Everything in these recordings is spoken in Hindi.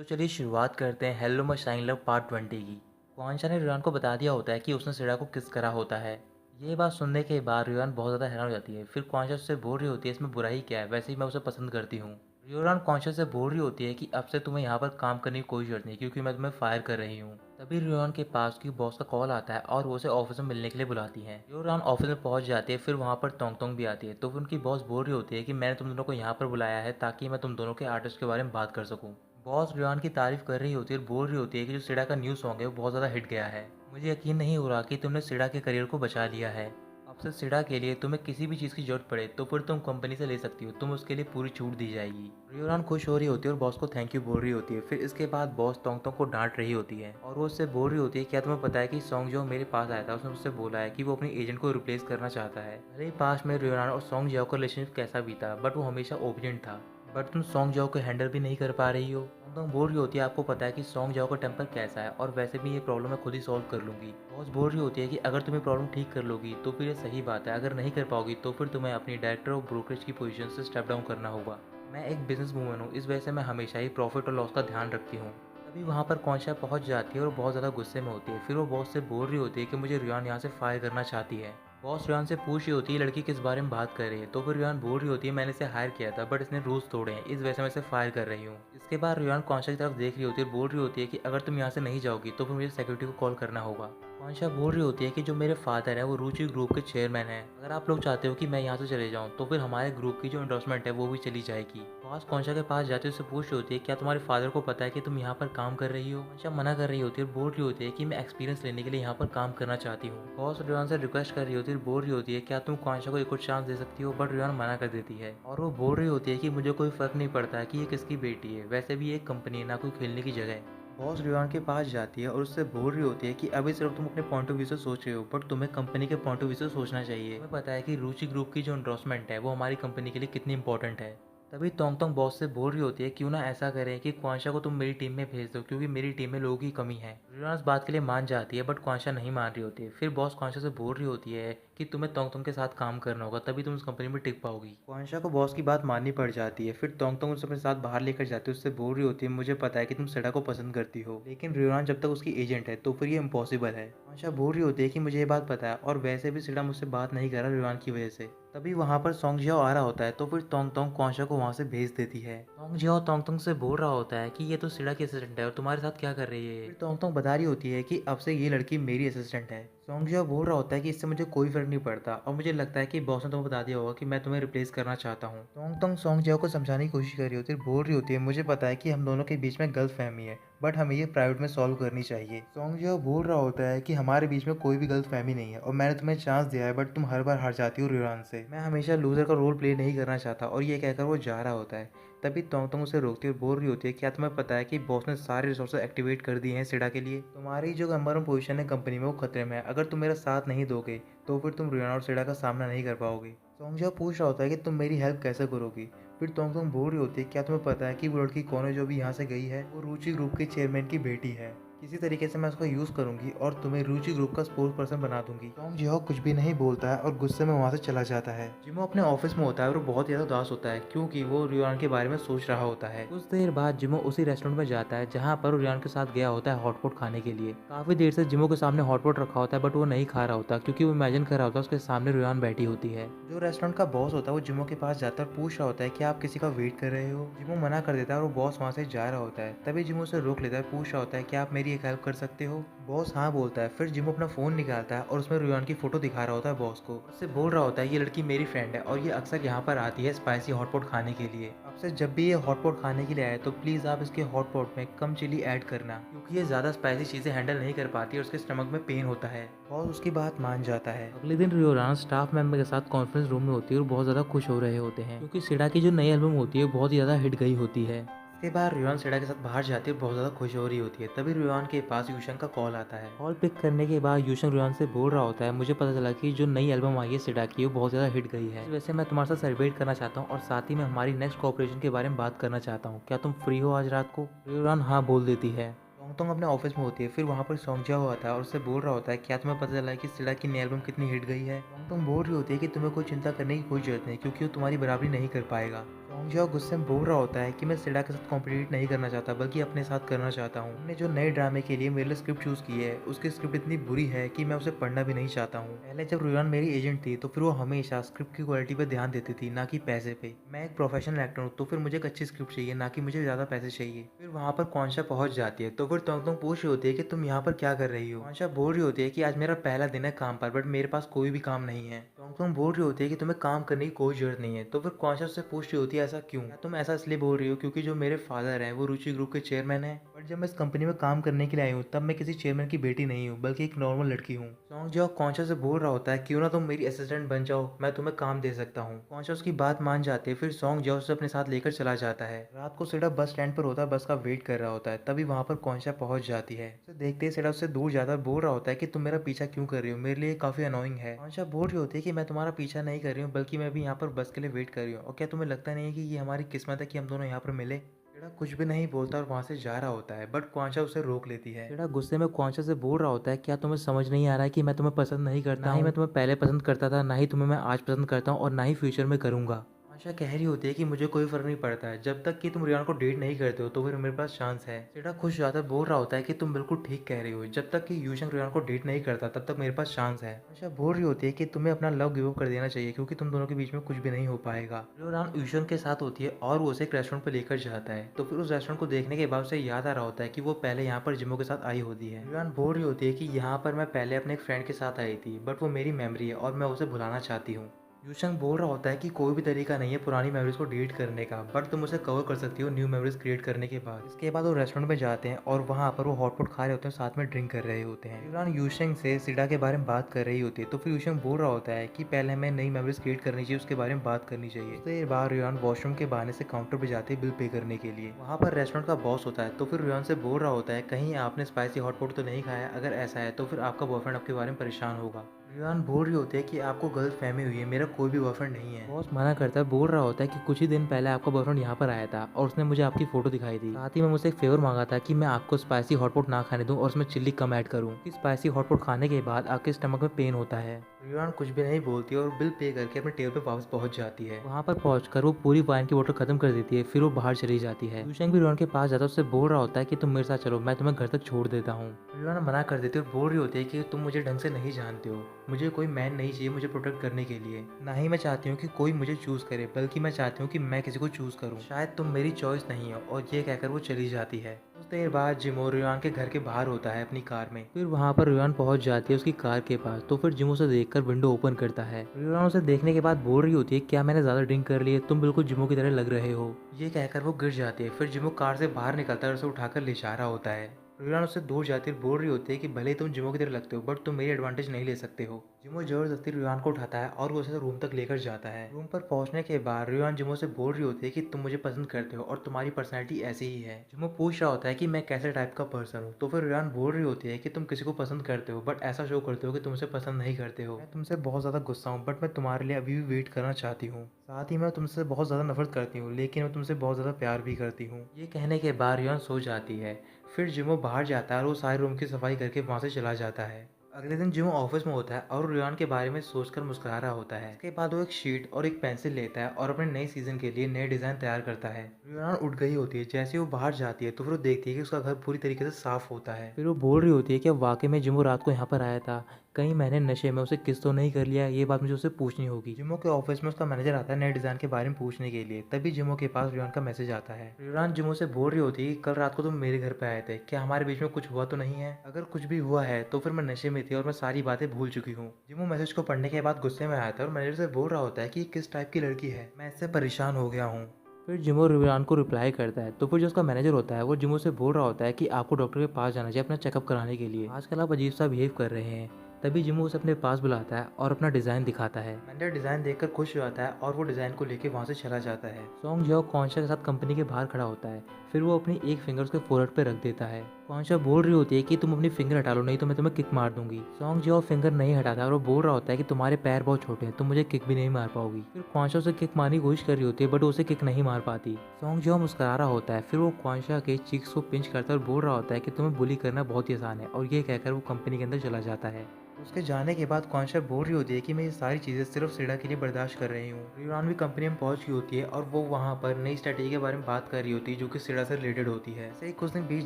तो चलिए शुरुआत करते हैं hello much shine love part 20 की। क्वांशा ने रियान को बता दिया होता है कि उसने सिडा को किस करा होता है। ये बात सुनने के बाद रियान बहुत ज़्यादा हैरान हो जाती है। फिर क्वांशा उससे बोल रही होती है इसमें बुराई क्या है, वैसे ही मैं उसे पसंद करती हूँ। रियोरान क्वांशा से बोल रही होती है कि अब से तुम्हें यहाँ पर काम करने की कोई जरूरत नहीं क्योंकि मैं तुम्हें फायर कर रही हूँ। तभी रियोरान के पास की बॉस का कॉल आता है और वो उसे ऑफिस में मिलने के लिए बुलाती है। रियोरान ऑफिस में पहुंच जाती है। फिर वहाँ पर तोंग तोंग भी आती है। तो फिर उनकी बॉस बोल रही होती है कि मैंने तुम दोनों को यहाँ पर बुलाया है ताकि मैं तुम दोनों के आर्टिस्ट के बारे में बात कर सकूँ। बॉस रियान की तारीफ कर रही होती है और बोल रही होती है कि जो सिडा का न्यू सॉन्ग है वो बहुत ज़्यादा हिट गया है। मुझे यकीन नहीं हो रहा कि तुमने सिडा के करियर को बचा लिया है। अब से सिडा के लिए तुम्हें किसी भी चीज़ की जरूरत पड़े तो फिर तुम कंपनी से ले सकती हो, तुम उसके लिए पूरी छूट दी जाएगी। रियोरान खुश हो रही होती है और बॉस को थैंक यू बोल रही होती है। फिर इसके बाद बॉस तोंग तोंग को डांट रही होती है और वो उससे बोल रही होती है क्या तुम्हें पता है कि सॉन्ग जो मेरे पास आया था उसने मुझसे बोला है कि वो अपनी एजेंट को रिप्लेस करना चाहता है। भले ही पास में रियोरान और सॉन्ग जियाओ का रिलेशनशिप कैसा भी था बट वो हमेशा ओबिडेंट था। बट तुम सॉन्ग जाओ को हैंडल भी नहीं कर पा रही हो। तुम बोल रही होती है आपको पता है कि सॉन्ग जाओ का टेम्पर कैसा है और वैसे भी ये प्रॉब्लम मैं खुद ही सॉल्व कर लूँगी। बॉस बोल रही होती है कि अगर तुम्हें प्रॉब्लम ठीक कर लोगी तो फिर ये सही बात है, अगर नहीं कर पाओगी तो फिर तुम्हें अपनी डायरेक्टर ऑफ ब्रोकरेज की पोजीशन से स्टेप डाउन करना होगा। मैं एक बिजनेस वूमन हूँ, इस वजह से मैं हमेशा ही प्रॉफिट और लॉस का ध्यान रखती हूँ। तभी वहाँ पर कौनशा पहुँच जाती है और बहुत ज़्यादा गुस्से में होती है। फिर वो बॉस से बोल रही होती है कि मुझे रियान यहाँ से फायर करना चाहती है। बॉस रियान से पूछ रही होती है लड़की किस बारे में बात कर रही है। तो फिर रियान बोल रही होती है मैंने इसे हायर किया था बट इसने रूल्स तोड़े हैं, इस वजह से मैं इसे फायर कर रही हूँ। इसके बाद रियान कौनशा की तरफ देख रही होती है और बोल रही होती है कि अगर तुम यहाँ से नहीं जाओगी तो फिर मुझे सिक्योरिटी को कॉल करना होगा। कौनशा बोल रही होती है कि जो मेरे फादर है वो रुचि ग्रुप के चेयरमैन है, अगर आप लोग चाहते हो कि मैं यहाँ से चले जाऊँ तो फिर हमारे ग्रुप की जो एंडोर्समेंट है वो भी चली जाएगी। बॉस कौनशा के पास जाते उससे पूछ रही होती है क्या तुम्हारे फादर को पता है कि तुम यहाँ पर काम कर रही हो। कौनशा मना कर रही होती है और बोल रही होती है कि मैं एक्सपीरियंस लेने के लिए यहाँ पर काम करना चाहती हूँ। बॉस रियान से रिक्वेस्ट कर रही होती है और बोल रही होती है क्या तुम कौनशा को एक और चांस दे सकती हो, बट रियान मना कर देती है और वो बोल रही होती है कि मुझे कोई फर्क नहीं पड़ता कि ये किसकी बेटी है, वैसे भी ये एक कंपनी है ना कोई खेलने की जगह है। बॉस रियान के पास जाती है और उससे बोल रही होती है कि अभी सिर्फ तुम अपने पॉइंट ऑफ व्यू से सोच रहे हो बट तुम्हें कंपनी के पॉइंट ऑफ व्यू से सोचना चाहिए। तुम्हें पता है कि रुचि ग्रुप की जो एंडोर्समेंट है वो हमारी कंपनी के लिए कितनी इंपॉर्टेंट है। तभी तोंग तोंग बॉस से बोल रही होती है क्यों ना ऐसा करें कि क्वांशा को तुम मेरी टीम में भेज दो क्योंकि मेरी टीम में लोगों की कमी है। रियान इस बात के लिए मान जाती है बट क्वांशा नहीं मान रही होती है। फिर बॉस क्वांशा से बोल रही होती है कि तुम्हें तोंग तोंग के साथ काम करना होगा तभी तुम उस कंपनी में टिक पाओगी। क्वांशा को बॉस की बात माननी पड़ जाती है। फिर तोंग तोंग उसे अपने साथ बाहर लेकर जाती है, उससे बोल रही होती है मुझे पता है कि तुम सेडा को पसंद करती हो लेकिन रियान जब तक उसकी एजेंट है तो फिर ये इम्पॉसिबल है। क्वांशा बोल रही होती है कि मुझे ये बात पता है और वैसे भी सेडा मुझसे बात नहीं कर रहा रियान की वजह से। तभी वहाँ पर सॉन्ग जियाओ आ रहा होता है तो फिर तोंग तोंग क्वांशा को वहाँ से भेज देती है। तोंग जियाओ तोंग तोंग से बोल रहा होता है कि ये तो सिडा की असिस्टेंट है और तुम्हारे साथ क्या कर रही है। फिर तोंग तोंग बता रही होती है कि अब से ये लड़की मेरी असिस्टेंट है। सॉन्ग जियाओ बोल रहा होता है कि इससे मुझे कोई फर्क नहीं पड़ता और मुझे लगता है कि बॉस ने तुम्हें बता दिया होगा कि मैं तुम्हें रिप्लेस करना चाहता हूँ। तोंग तोंग सॉन्ग जियाओ को समझाने की कोशिश कर रही होती है, बोल रही होती है मुझे पता है कि हम दोनों के बीच में गलत फहमी है बट हमें ये प्राइवेट में सॉल्व करनी चाहिए। सॉन्ग जियाओ बोल रहा होता है कि हमारे बीच में कोई भी गलत फहमी नहीं है और मैंने तुम्हें चांस दिया है बट तुम हर बार हार जाती हो रियान से। मैं हमेशा लूजर का रोल प्ले नहीं करना चाहता और ये कहकर वो जा रहा होता है। तभी तोंग तोंग उसे रोकती है और बोल रही होती है क्या तुम्हें पता है कि बॉस ने सारे रिसोर्सेज एक्टिवेट कर दिए हैं सिडा के लिए, तुम्हारी जो नंबर वन पोजीशन है कंपनी में वो खतरे में है, अगर तुम मेरा साथ नहीं दोगे तो फिर तुम रियान और सिडा का सामना नहीं कर पाओगे। सॉन्ग पूछ रहा होता है कि तुम मेरी हेल्प कैसे करोगी। फिर तोंग तोंग बोल रही होती है क्या तुम्हें पता है कि वो लड़की कौन है जो भी यहाँ से गई है, वो रुचि ग्रुप के चेयरमैन की बेटी है। किसी तरीके से मैं उसको यूज़ करूंगी और तुम्हें रुचि ग्रुप का स्पोर्ट्स पर्सन बना दूंगी। टॉम जिहो कुछ भी नहीं बोलता है और गुस्से में वहाँ से चला जाता है। जिमो अपने ऑफिस में होता है और वो बहुत ज़्यादा उदास होता है क्योंकि वो रियान के बारे में सोच रहा होता है। कुछ देर बाद जिमो उसी रेस्टोरेंट में जाता है जहाँ पर वो रियान के साथ गया होता है हॉटपॉट खाने के लिए। काफ़ी देर से जिमो के सामने हॉटपॉट रखा होता है बट वो नहीं खा रहा होता क्योंकि वो इमेजिन कर रहा होता है उसके सामने रियान बैठी होती है। जो रेस्टोरेंट का बॉस होता है वो जिमो के पास जाता है और पूछ रहा होता है कि आप किसी का वेट कर रहे हो। जिमो मना कर देता है और वो बॉस वहाँ से जा रहा होता है। तभी जिमो उसे रोक लेता है, पूछ रहा होता है क्या आप मेरी एक हेल्प कर सकते हो। बॉस हाँ बोलता है। फिर जिमो अपना फ़ोन निकालता है और उसमें रियान की फ़ोटो दिखा रहा होता है बॉस को। उससे बोल रहा होता है ये लड़की मेरी फ्रेंड है और ये अक्सर यहाँ पर आती है स्पाइसी हॉटपॉट खाने के लिए। अब से जब भी ये हॉटपॉट खाने के लिए आए तो प्लीज़ आप इसके हॉटपॉट में कम चिली ऐड करना क्योंकि ये ज़्यादा स्पाइसी चीज़ें हैंडल नहीं कर पाती और उसके स्टमक में पेन होता है। बॉस उसकी बात मान जाता है। अगले दिन रियोरान स्टाफ मेंबर के साथ कॉन्फ्रेंस रूम में होती है और बहुत ज़्यादा खुश हो रहे होते हैं क्योंकि सिडा की जो नई एल्बम होती है बहुत ही ज़्यादा हिट गई होती है। इसके बाद रियान सेडा के साथ बाहर जाती है और बहुत ज़्यादा खुश हो रही होती है। तभी रियान के पास यूशन का कॉल आता है। कॉल पिक करने के बाद यूशन रियान से बोल रहा होता है मुझे पता चला कि जो नई एल्बम आई है सेडा की वो बहुत ज़्यादा हिट गई है, इस वजह से मैं तुम्हारे साथ सेलिब्रेट करना चाहता हूँ और साथ ही मैं हमारी नेक्स्ट कोऑपरेशन के बारे में बात करना चाहता हूँ, क्या तुम फ्री हो आज रात को। रियान हाँ बोल देती है। तोंग तोंग अपने ऑफिस में होती है। फिर वहाँ पर सॉन्ग जिया आता है और उससे बोल रहा होता है क्या तुम्हें पता चला है कि सिडा की नई एल्बम कितनी हिट गई है। तोंग तोंग बोल रही होती है कि तुम्हें कोई चिंता करने की कोई जरूरत नहीं क्योंकि वो तुम्हारी बराबरी नहीं कर पाएगा। सॉन्ग जो गुस्से में बोल रहा होता है कि मैं सिडा के साथ कॉम्पिटिट नहीं करना चाहता बल्कि अपने साथ करना चाहता हूँ। हमने जो नए ड्रामे के लिए मेरे लिए स्क्रिप्ट चूज़ की है उसकी स्क्रिप्ट इतनी बुरी है कि मैं उसे पढ़ना भी नहीं चाहता हूँ। पहले जब रुयान मेरी एजेंट थी तो फिर वो हमेशा स्क्रिप्ट की क्वालिटी पर ध्यान देती थी, ना कि पैसे पे। मैं एक प्रोफेशनल एक्टर हूँ तो फिर मुझे एक अच्छी स्क्रिप्ट चाहिए, ना कि मुझे ज़्यादा पैसे चाहिए। फिर वहाँ पर कौनशा पहुँच जाती है तो फिर तुम पूछ रही होती है कि तुम यहाँ पर क्या कर रही हो। कौनशा बोल रही होती है कि आज मेरा पहला दिन है काम पर, बट मेरे पास कोई भी काम नहीं है। तुम बोल रही होती है कि तुम्हें काम करने की कोई जरूरत नहीं है। तो फिर कौनशा उससे पूछ रही होती है ऐसा क्यों। तुम ऐसा इसलिए बोल रही हो क्योंकि जो मेरे फादर हैं वो रुचि ग्रुप के चेयरमैन हैं, बट जब मैं इस कंपनी में काम करने के लिए आई हूँ तब मैं किसी चेयरमैन की बेटी नहीं हूँ बल्कि एक नॉर्मल लड़की हूँ। सॉन्ग जो कौनशा से बोल रहा होता है क्यों ना तुम मेरी असिस्टेंट बन जाओ, मैं तुम्हें काम दे सकता हूँ। कौनशा उसकी बात मान जाते हैं। फिर सॉन्ग जो उसे अपने साथ लेकर चला जाता है। रात को सेडा बस स्टैंड पर होता है, बस का वेट कर रहा होता है। तभी वहाँ पर कौनशा पहुंच जाती है। उसे देखते ही सेडा उससे दूर जाता है, बोल रहा होता है कि तुम मेरा पीछा क्यों कर रही हो, मेरे लिए काफी अनोइंग है। कौनशा बोल रही होती है कि मैं तुम्हारा पीछा नहीं कर रही हूँ बल्कि मैं भी यहाँ पर बस के लिए वेट कर रही हूँ, और क्या तुम्हें लगता नहीं है कि ये हमारी किस्मत है कि हम दोनों यहाँ पर मिले। सेडा कुछ भी नहीं बोलता और वहां से जा रहा होता है, बट क्वांचा उसे रोक लेती है। सेडा गुस्से में क्वांचा से बोल रहा होता है क्या तुम्हें समझ नहीं आ रहा है कि मैं तुम्हें पसंद नहीं करता, ना ही मैं तुम्हें पहले पसंद करता था, ना ही तुम्हें मैं आज पसंद करता हूँ और ना ही फ्यूचर में करूंगा। आशा कह रही होती है कि मुझे कोई फर्क नहीं पड़ता है, जब तक कि तुम रियान को डेट नहीं करते हो तो फिर मेरे पास चांस है। सेडा खुश जाकर बोल रहा होता है कि तुम बिल्कुल ठीक कह रही हो, जब तक कि यूशंग रियान को डेट नहीं करता तब तक मेरे पास चांस है। आशा बोल रही होती है कि तुम्हें अपना लव गिव अप कर देना चाहिए क्योंकि तुम दोनों के बीच में कुछ भी नहीं हो पाएगा। रियान यूशंग के साथ होती है और वो उसे एक रेस्टोरेंट पर लेकर जाता है। तो फिर उस रेस्टोरेंट को देखने के बाद उसे याद आ रहा होता है कि वो पहले यहाँ पर जिमो के साथ आई होती है। रियान बोल रही होती है कि यहाँ पर मैं पहले अपने एक फ्रेंड के साथ आई थी, बट वो मेरी मेमोरी है और मैं उसे भुलाना चाहती हूँ। यूशंग बोल रहा होता है कि कोई भी तरीका नहीं है पुरानी मेमोरीज को डिलीट करने का, बट तुम उसे कवर कर सकती हो न्यू मेमोरीज क्रिएट करने के बाद। इसके बाद वो रेस्टोरेंट में जाते हैं और वहाँ पर वो हॉटपॉट खा रहे होते हैं, साथ में ड्रिंक कर रहे होते हैं। यूरान यूशंग से सिडा के बारे में बात कर रही होती है। तो फिर यूशंग बोल रहा होता है कि पहले हमें नई मेमोरीज क्रिएट करनी चाहिए, उसके बारे में बात करनी चाहिए। तो ये बार यूरान वॉशरूम के बहाने से काउंटर पर जाते हैं बिल पे करने के लिए। वहाँ पर रेस्टोरेंट का बॉस होता है। तो फिर यूरान से बोल रहा होता है कहीं आपने स्पाइसी हॉटपॉट तो नहीं खाया, अगर ऐसा है तो फिर आपका बॉयफ्रेंड आपके बारे में परेशान होगा। रियान बोल रही होती है कि आपको गलत फहमी हुई है, मेरा कोई भी बॉयफ्रेंड नहीं है। बॉस मना करता है, बोल रहा होता है कि कुछ ही दिन पहले आपका बॉयफ्रेंड यहाँ पर आया था और उसने मुझे आपकी फोटो दिखाई थी। साथ ही मैं मुझसे एक फेवर मांगा था कि मैं आपको स्पाइसी हॉटपॉट ना खाने दूं और उसमें चिल्ली कम ऐड करूं। कि स्पाइसी हॉटपॉट खाने के बाद आपके स्टमक में पेन होता है। रियान कुछ भी नहीं बोलती और बिल पे करके अपने टेबल पर वापस पहुंच जाती है। वहाँ पर पहुंचकर वो पूरी वाइन की बोतल खत्म कर देती है, फिर वो बाहर चली जाती है। यूशंग भी रियान के पास जाता है, उससे बोल रहा होता है कि तुम मेरे साथ चलो, मैं तुम्हें घर तक छोड़ देता हूँ। रियान मना कर देती है और बोल रही होती है कि तुम मुझे ढंग से नहीं जानते हो, मुझे कोई मैन नहीं चाहिए मुझे प्रोटेक्ट करने के लिए, ना ही मैं चाहती हूँ कि कोई मुझे चूज करे, बल्कि मैं चाहती हूँ कि मैं किसी को चूज करूँ। शायद तुम मेरी चॉइस नहीं हो। और ये कहकर वो चली जाती है। कुछ देर बाद जिमो रियान के घर के बाहर होता है अपनी कार में। फिर वहाँ पर रियान पहुंच जाती है उसकी कार के पास। तो फिर जिमो से देखकर विंडो ओपन करता है। रियान उसे देखने के बाद बोल रही होती है क्या मैंने ज्यादा ड्रिंक कर ली है, तुम बिल्कुल जिमो की तरह लग रहे हो। ये कहकर वो गिर जाती है। फिर जिमो कार से बाहर निकलता है और उसे उठाकर ले जा रहा होता है। रियान उससे दूर जाती है, बोल रही होती है कि भले ही तुम जिमो की तरह लगते हो बट तुम मेरी एडवांटेज नहीं ले सकते हो। जिमो जबरदस्ती रियान को उठाता है और वो उसे रूम तक लेकर जाता है। रूम पर पहुंचने के बाद रियान जिमो से बोल रही होती है कि तुम मुझे पसंद करते हो और तुम्हारी पर्सनैलिटी ऐसी ही है। जिमो पूछ रहा होता है कि मैं कैसे टाइप का पर्सन हूँ। तो फिर रियान बोल रही होती है कि तुम किसी को पसंद करते हो बट ऐसा शो करते हो कि तुम उसे पसंद नहीं करते हो। मैं तुमसे बहुत ज़्यादा गुस्सा हूँ बट मैं तुम्हारे लिए अभी भी वेट करना चाहती हूँ। साथ ही मैं तुमसे बहुत ज़्यादा नफरत करती हूँ लेकिन मैं तुमसे बहुत ज़्यादा प्यार भी करती हूँ। ये कहने के बाद रियान सो जाती है। फिर जिमो बाहर जाता है और वो सारे रूम की सफाई करके वहाँ से चला जाता है। अगले दिन जिमो ऑफिस में होता है और रियान के बारे में सोचकर मुस्कुरा रहा होता है। इसके बाद वो एक शीट और एक पेंसिल लेता है और अपने नए सीजन के लिए नए डिजाइन तैयार करता है। रियान उठ गई होती है। जैसे वो बाहर जाती है तो फिर वो देखती है कि उसका घर पूरी तरीके से साफ होता है। फिर वो बोल रही होती है कि अब वाकई में जिमो रात को यहाँ पर आया था, कहीं मैंने नशे में उसे किस तो नहीं कर लिया, ये बात मुझे उससे पूछनी होगी। जिमो के ऑफिस में उसका मैनेजर आता है नए डिजाइन के बारे में पूछने के लिए। तभी जिमो के पास रियान का मैसेज आता है। रियान जिमो से बोल रही होती है कल रात को तुम मेरे घर पे आए थे, क्या हमारे बीच में कुछ हुआ तो नहीं है, अगर कुछ भी हुआ है तो फिर मैं नशे में थी और मैं सारी बातें भूल चुकी हूँ। जिमो मैसेज को पढ़ने के बाद गुस्से में आया था और मैनेजर से बोल रहा होता है कि किस टाइप की लड़की है, मैं इससे परेशान हो गया हूँ। फिर जिमो रियान को रिप्लाई करता है। तो फिर जो उसका मैनेजर होता है वो जिमो से बोल रहा होता है कि आपको डॉक्टर के पास जाना चाहिए अपना चेकअप कराने के लिए, आजकल आप अजीब सा बिहेव कर रहे हैं। तभी जिमो उसे अपने पास बुलाता है और अपना डिजाइन दिखाता है। मैनेजर डिजाइन देखकर खुश हो जाता है और वो डिजाइन को लेकर वहाँ से चला जाता है। सॉन्ग जो कौनशा के साथ कंपनी के बाहर खड़ा होता है। फिर वो अपनी एक फिंगर उसके फोरहेड पे रख देता है। कौनशा बोल रही होती है कि तुम अपनी फिंगर हटा लो नहीं तो मैं तुम्हें किक मार दूंगी। सॉन्ग जो फिंगर नहीं हटाता और वो बोल रहा होता है कि तुम्हारे पैर बहुत छोटे हैं, तुम मुझे किक भी नहीं मार पाओगी। फिर कौनशा उसे किक मारने की कोशिश कर रही होती है बट उसे किक नहीं मार पाती। सॉन्ग जो मुस्कुरा रहा होता है। फिर वो कौनशा के चीक्स को पिंच करता है और बोल रहा होता है कि तुम्हें बुली करना बहुत ही आसान है, और ये कहकर वो कंपनी के अंदर चला जाता है। उसके जाने के बाद क्वांशा बोल रही होती है कि मैं ये सारी चीज़ें सिर्फ सेडा के लिए बर्दाश्त कर रही हूँ। रियोन भी कंपनी में पहुंच गई होती है और वो वहाँ पर नई स्ट्रेटेजी के बारे में बात कर रही होती है जो कि सेडा से रिलेटेड होती है। ऐसे ही कुछ दिन बीत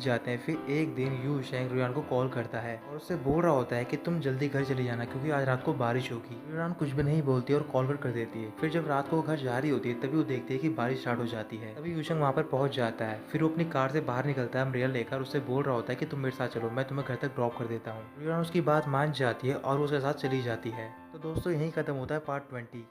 जाते हैं। फिर एक दिन यू शेंग रियोन को कॉल करता है और उससे बोल रहा होता है कि तुम जल्दी घर चले जाना क्योंकि आज रात को बारिश होगी। रियोन कुछ भी नहीं बोलती और कॉल कर देती है। फिर जब रात को वो घर जा रही होती है तभी वो देखती है कि बारिश स्टार्ट हो जाती है। तभी यूशंग वहाँ पर पहुंच जाता है। फिर वो अपनी कार से बाहर निकलता है अम्ब्रेला लेकर, उससे बोल रहा होता है कि तुम मेरे साथ चलो, मैं तुम्हें घर तक ड्रॉप कर देता हूँ। रियोन उसकी बात मान जाती है और उसके साथ चली जाती है। तो दोस्तों यहीं खत्म होता है पार्ट 20।